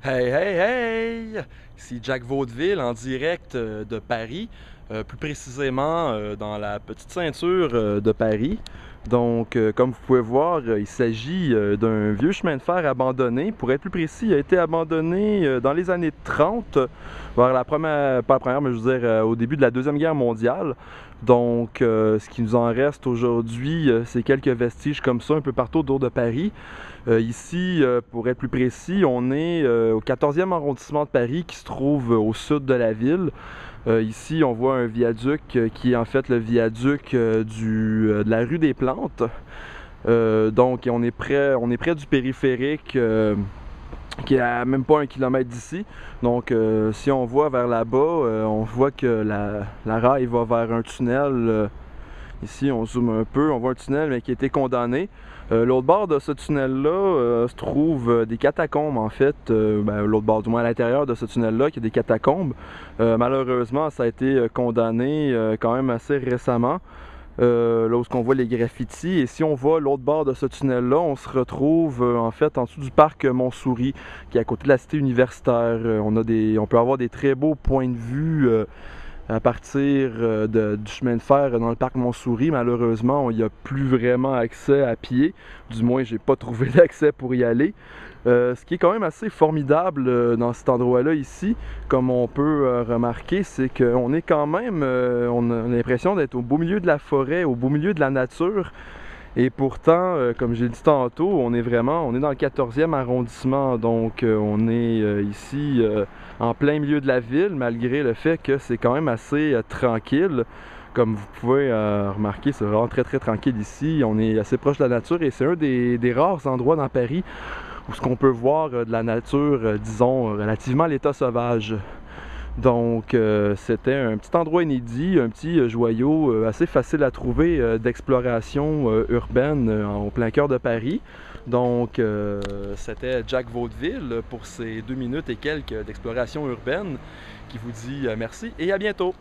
Hey, hey, hey! Ici Jack Vaudeville en direct de Paris, plus précisément dans la petite ceinture de Paris. Donc, comme vous pouvez voir, il s'agit d'un vieux chemin de fer abandonné. Pour être plus précis, il a été abandonné dans les années 30, vers la première, pas la première, mais je veux dire au début de la Deuxième Guerre mondiale. Donc, ce qui nous en reste aujourd'hui, c'est quelques vestiges comme ça un peu partout autour de Paris. Ici, pour être plus précis, on est au 14e arrondissement de Paris qui se trouve au sud de la ville. Ici, on voit un viaduc qui est en fait le viaduc de la rue des Plantes. Donc, on est près du périphérique qui est à même pas 1 kilomètre d'ici. Donc, si on voit vers là-bas, on voit que la rail va vers un tunnel. Ici, on zoome un peu, on voit un tunnel mais qui a été condamné. L'autre bord de ce tunnel-là se trouve des catacombes en fait. L'autre bord, du moins à l'intérieur de ce tunnel-là, qui a des catacombes. Malheureusement, ça a été condamné quand même assez récemment. Là où on voit les graffitis. Et si on va l'autre bord de ce tunnel-là, on se retrouve en fait en dessous du parc Montsouris, qui est à côté de la cité universitaire. On peut avoir des très beaux points de vue à partir du chemin de fer dans le parc Montsouris. Malheureusement, il n'y a plus vraiment accès à pied. Du moins, j'ai pas trouvé d'accès pour y aller. Ce qui est quand même assez formidable dans cet endroit-là ici, comme on peut remarquer, c'est qu'on est quand même, on a l'impression d'être au beau milieu de la forêt, au beau milieu de la nature. Et pourtant, comme j'ai dit tantôt, on est dans le 14e arrondissement, donc on est ici en plein milieu de la ville, malgré le fait que c'est quand même assez tranquille. Comme vous pouvez remarquer, c'est vraiment très très tranquille ici. On est assez proche de la nature et c'est un des rares endroits dans Paris où ce qu'on peut voir de la nature, disons, relativement à l'état sauvage. Donc, c'était un petit endroit inédit, un petit joyau assez facile à trouver d'exploration urbaine en plein cœur de Paris. Donc, c'était Jack Vaudeville pour ces 2 minutes et quelques d'exploration urbaine qui vous dit merci et à bientôt!